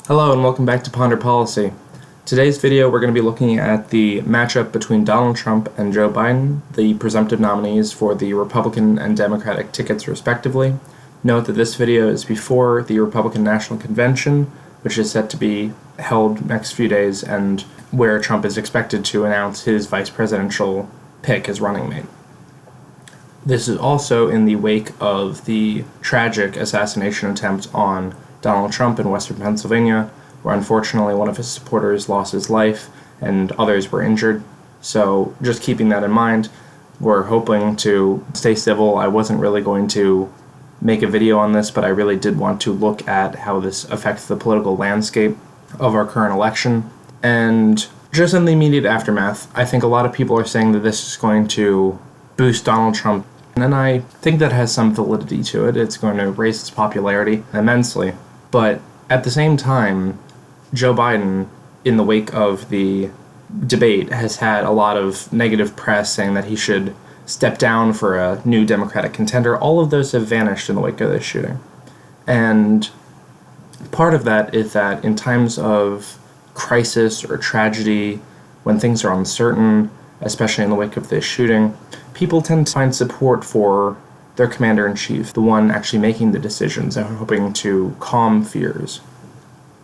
Hello and welcome back to Ponder Policy. Today's video we're going to be looking at the matchup between Donald Trump and Joe Biden, the presumptive nominees for the Republican and Democratic tickets respectively. Note that this video is before the Republican National Convention, which is set to be held next few days, and where Trump is expected to announce his vice presidential pick as running mate. This is also in the wake of the tragic assassination attempt on Donald Trump in Western Pennsylvania, where unfortunately one of his supporters lost his life and others were injured. So just keeping that in mind, we're hoping to stay civil. I wasn't really going to make a video on this, but I really did want to look at how this affects the political landscape of our current election. And just in the immediate aftermath, I think a lot of people are saying that this is going to boost Donald Trump, and I think that has some validity to it. It's going to raise his popularity immensely. But at the same time, Joe Biden, in the wake of the debate, has had a lot of negative press saying that he should step down for a new Democratic contender. All of those have vanished in the wake of this shooting. And part of that is that in times of crisis or tragedy, when things are uncertain, especially in the wake of this shooting, people tend to find support for their commander-in-chief, the one actually making the decisions and hoping to calm fears.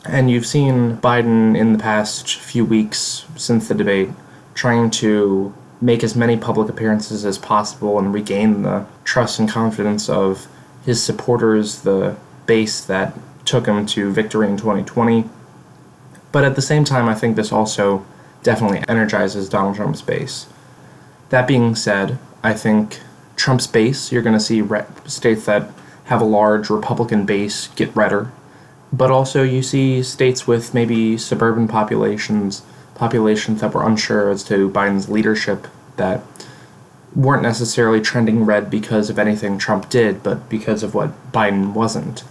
And you've seen Biden in the past few weeks since the debate trying to make as many public appearances as possible and regain the trust and confidence of his supporters, the base that took him to victory in 2020. But at the same time, I think this also definitely energizes Donald Trump's base. That being said, I think Trump's base, you're going to see states that have a large Republican base get redder, but also you see states with maybe suburban populations that were unsure as to Biden's leadership, that weren't necessarily trending red because of anything Trump did, but because of what Biden wasn't.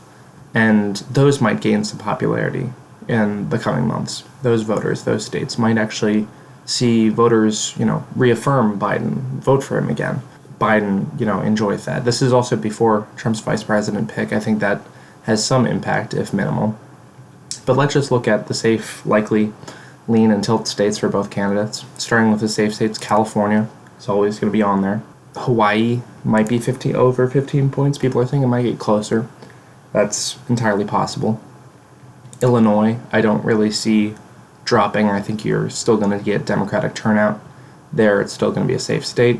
And those might gain some popularity in the coming months. Those voters, those states might actually see voters, reaffirm Biden, vote for him again. Biden, enjoys that. This is also before Trump's vice president pick. I think that has some impact, if minimal. But let's just look at the safe, likely, lean and tilt states for both candidates. Starting with the safe states, California is always going to be on there. Hawaii might be over 15 points. People are thinking it might get closer. That's entirely possible. Illinois, I don't really see dropping. I think you're still going to get Democratic turnout there. It's still going to be a safe state.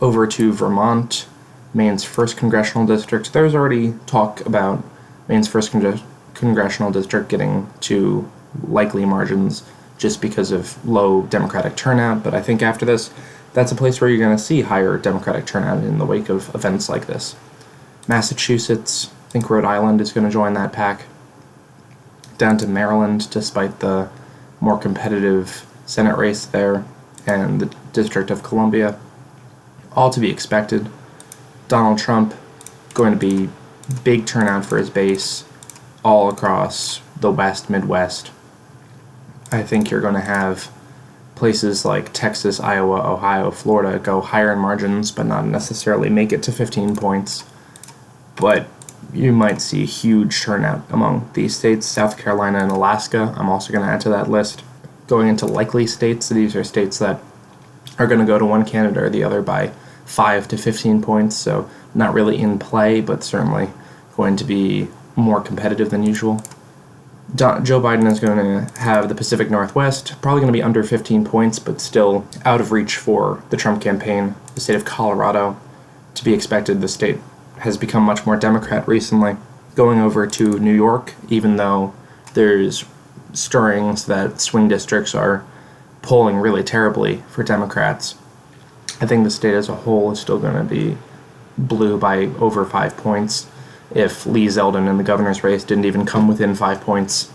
Over to Vermont, Maine's 1st Congressional District. There's already talk about Maine's 1st Congressional District getting to likely margins just because of low Democratic turnout, but I think after this, that's a place where you're going to see higher Democratic turnout in the wake of events like this. Massachusetts, I think Rhode Island is going to join that pack. Down to Maryland, despite the more competitive Senate race there, and the District of Columbia. All to be expected. Donald Trump going to be big turnout for his base all across the West, Midwest. I think you're going to have places like Texas, Iowa, Ohio, Florida go higher in margins, but not necessarily make it to 15 points. But you might see a huge turnout among these states. South Carolina and Alaska, I'm also going to add to that list. Going into likely states, these are states that are going to go to one candidate or the other by 5 to 15 points, so not really in play, but certainly going to be more competitive than usual. Joe Biden is going to have the Pacific Northwest, probably going to be under 15 points, but still out of reach for the Trump campaign. The state of Colorado, to be expected. The state has become much more Democrat recently. Going over to New York, even though there's stirrings that swing districts are polling really terribly for Democrats, I think the state as a whole is still going to be blue by over 5 points. If Lee Zeldin in the governor's race didn't even come within 5 points,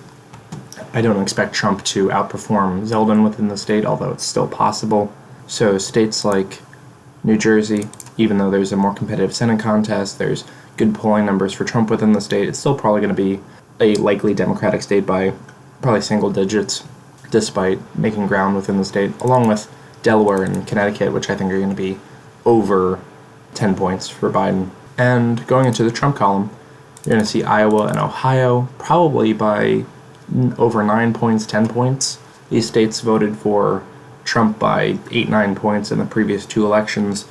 I don't expect Trump to outperform Zeldin within the state, although it's still possible. So states like New Jersey, even though there's a more competitive Senate contest, there's good polling numbers for Trump within the state, it's still probably going to be a likely Democratic state by probably single digits, despite making ground within the state, along with Delaware and Connecticut, which I think are going to be over 10 points for Biden. And going into the Trump column, You're going to see Iowa and Ohio probably by over 9 points, 10 points. These states voted for Trump by 8, 9 points in the previous two elections.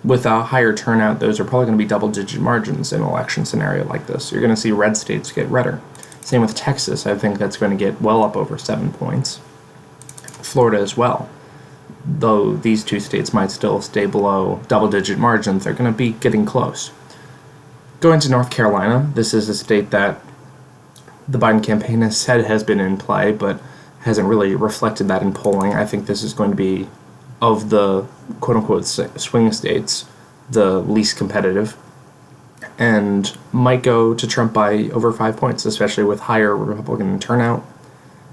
With a higher turnout, those are probably going to be double-digit margins in an election scenario like this. You're going to see red states get redder. Same with Texas. I think that's going to get well up over 7 points. Florida as well. Though these two states might still stay below double-digit margins, they're going to be getting close. Going to North Carolina, this is a state that the Biden campaign has said has been in play, but hasn't really reflected that in polling. I think this is going to be, of the quote-unquote swing states, the least competitive, and might go to Trump by over 5 points, especially with higher Republican turnout,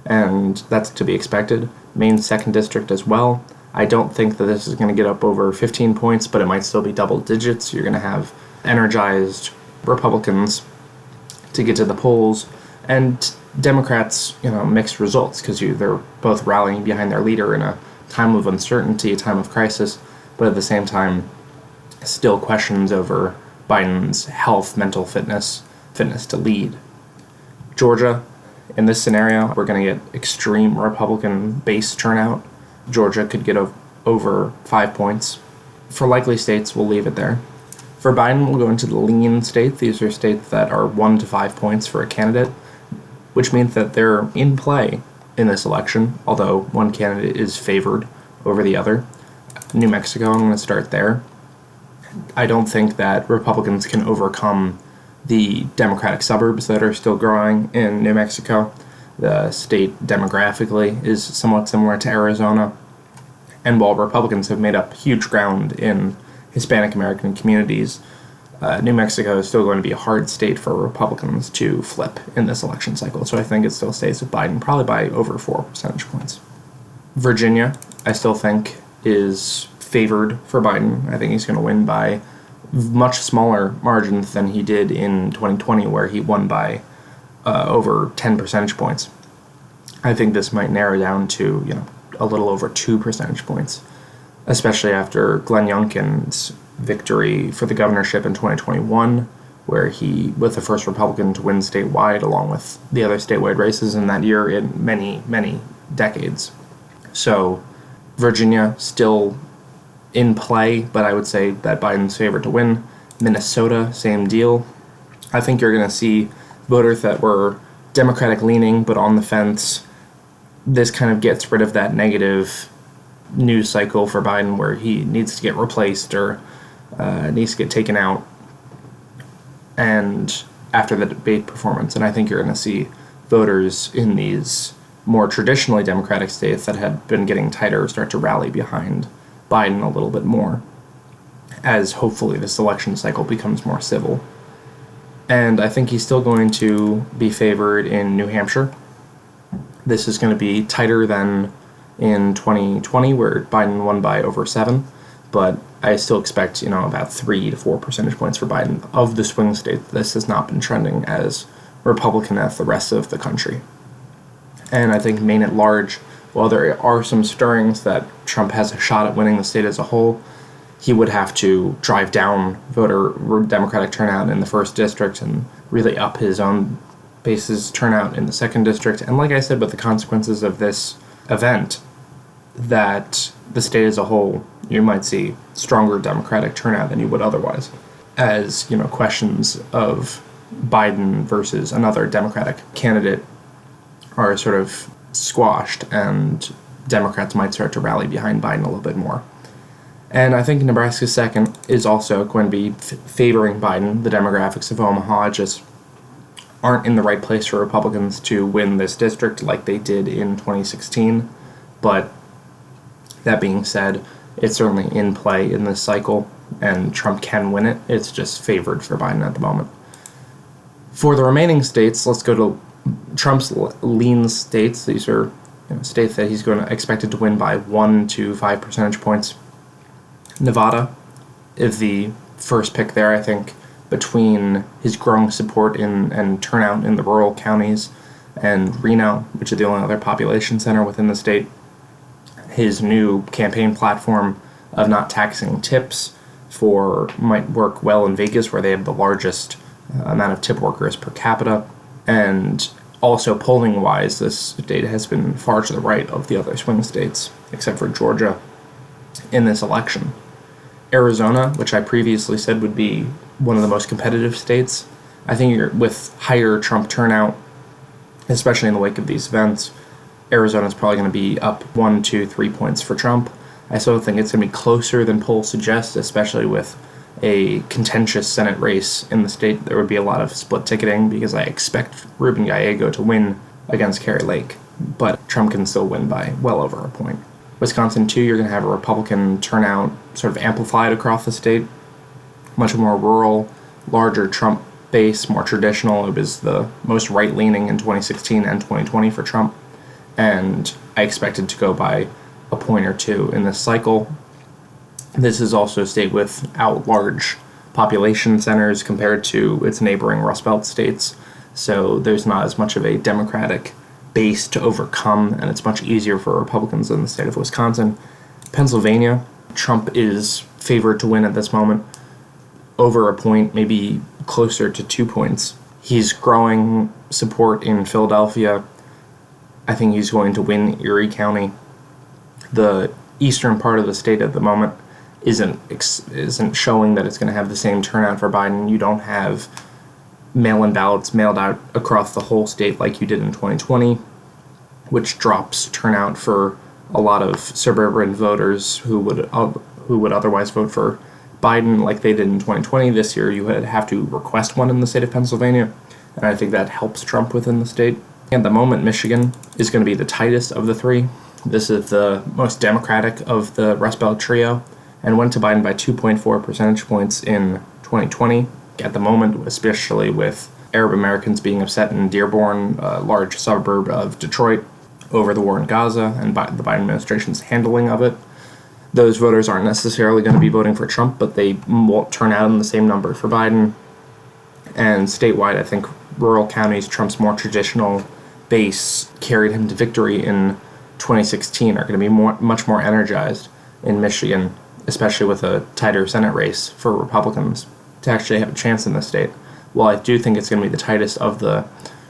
and that's to be expected. Maine's 2nd district as well. I don't think that this is going to get up over 15 points, but it might still be double digits. You're going to have energized Republicans to get to the polls, and Democrats, mixed results, because they're both rallying behind their leader in a time of uncertainty, a time of crisis, but at the same time, still questions over Biden's health, mental fitness to lead. Georgia, in this scenario, we're going to get extreme Republican base turnout. Georgia could get over 5 points. For likely states, we'll leave it there. For Biden, we'll go into the lean states. These are states that are 1 to 5 points for a candidate, which means that they're in play in this election, although one candidate is favored over the other. New Mexico, I'm going to start there. I don't think that Republicans can overcome the Democratic suburbs that are still growing in New Mexico. The state demographically is somewhat similar to Arizona. And while Republicans have made up huge ground in Hispanic American communities, New Mexico is still going to be a hard state for Republicans to flip in this election cycle. So I think it still stays with Biden, probably by over 4 percentage points. Virginia, I still think, is favored for Biden. I think he's going to win by much smaller margins than he did in 2020, where he won by over 10 percentage points. I think this might narrow down to, a little over 2 percentage points, especially after Glenn Youngkin's victory for the governorship in 2021, where he was the first Republican to win statewide, along with the other statewide races in that year in many, many decades. So Virginia still in play, but I would say that Biden's favored to win. Minnesota, same deal. I think you're going to see voters that were Democratic leaning but on the fence. This kind of gets rid of that negative news cycle for Biden where he needs to get replaced or needs to get taken out, and after the debate performance. And I think you're going to see voters in these more traditionally Democratic states that had been getting tighter start to rally behind Biden a little bit more, as hopefully this election cycle becomes more civil. And I think he's still going to be favored in New Hampshire. This is going to be tighter than in 2020, where Biden won by over 7, but I still expect, about 3 to 4 percentage points for Biden. Of the swing states, this has not been trending as Republican as the rest of the country. And I think Maine at large, while there are some stirrings that Trump has a shot at winning the state as a whole, he would have to drive down voter Democratic turnout in the 1st district and really up his own base's turnout in the 2nd district. And like I said, with the consequences of this event, that the state as a whole, you might see stronger Democratic turnout than you would otherwise, as, questions of Biden versus another Democratic candidate are sort of squashed, and Democrats might start to rally behind Biden a little bit more. And I think Nebraska's 2nd is also going to be favoring Biden. The demographics of Omaha just aren't in the right place for Republicans to win this district like they did in 2016. But that being said, it's certainly in play in this cycle, and Trump can win it. It's just favored for Biden at the moment. For the remaining states, let's go to Trump's lean states. These are states that he's going to expected to win by 1 to 5 percentage points. Nevada is the first pick there, I think, between his growing support and turnout in the rural counties and Reno, which is the only other population center within the state. His new campaign platform of not taxing tips might work well in Vegas, where they have the largest amount of tip workers per capita, and also polling-wise, this state has been far to the right of the other swing states, except for Georgia, in this election. Arizona, which I previously said would be one of the most competitive states, I think with higher Trump turnout, especially in the wake of these events, Arizona's probably going to be up 1, 2, 3 points for Trump. I still think it's going to be closer than polls suggest, especially with a contentious Senate race in the state. There would be a lot of split ticketing because I expect Ruben Gallego to win against Kari Lake, but Trump can still win by well over a point. Wisconsin, too, you're going to have a Republican turnout sort of amplified across the state, much more rural, larger Trump base, more traditional. It was the most right-leaning in 2016 and 2020 for Trump, and I expect it to go by a point or two in this cycle. This is also a state without large population centers compared to its neighboring Rust Belt states, so there's not as much of a Democratic base to overcome, and it's much easier for Republicans in the state of Wisconsin. Pennsylvania, Trump is favored to win at this moment, over a point, maybe closer to 2 points. He's growing support in Philadelphia. I think he's going to win Erie County. The eastern part of the state at the moment isn't showing that it's going to have the same turnout for Biden. You don't have mail-in ballots mailed out across the whole state like you did in 2020, which drops turnout for a lot of suburban voters who would otherwise vote for Biden like they did in 2020. This year you would have to request one in the state of Pennsylvania, and I think that helps Trump within the state. At the moment, Michigan is going to be the tightest of the three. This is the most Democratic of the Rust Belt trio, and went to Biden by 2.4 percentage points in 2020. At the moment, especially with Arab Americans being upset in Dearborn, a large suburb of Detroit, over the war in Gaza and the Biden administration's handling of it, those voters aren't necessarily going to be voting for Trump, but they won't turn out in the same number for Biden. And statewide, I think rural counties, Trump's more traditional base carried him to victory in 2016, are going to be much more energized in Michigan, especially with a tighter Senate race for Republicans to actually have a chance in this state. While I do think it's going to be the tightest of the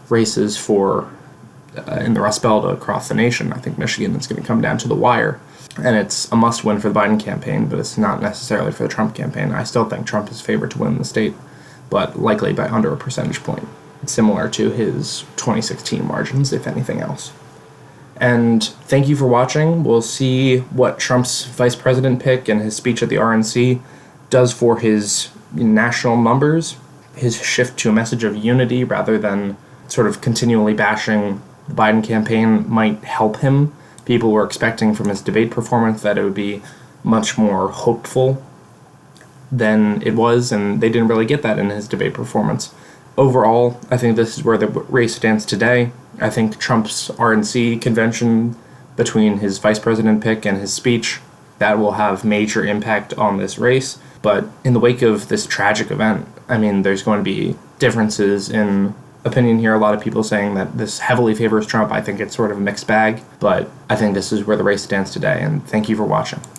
races for in the Rust Belt across the nation, I think Michigan is going to come down to the wire. And it's a must-win for the Biden campaign, but it's not necessarily for the Trump campaign. I still think Trump is favored to win the state, but likely by under a percentage point. It's similar to his 2016 margins, if anything else. And thank you for watching. We'll see what Trump's vice president pick and his speech at the RNC does for his national numbers, his shift to a message of unity rather than sort of continually bashing the Biden campaign might help him. People were expecting from his debate performance that it would be much more hopeful than it was, and they didn't really get that in his debate performance. Overall, I think this is where the race stands today. I think Trump's RNC convention between his vice president pick and his speech, that will have major impact on this race. But in the wake of this tragic event, I mean, there's going to be differences in opinion here. A lot of people saying that this heavily favors Trump. I think it's sort of a mixed bag, but I think this is where the race stands today, and thank you for watching.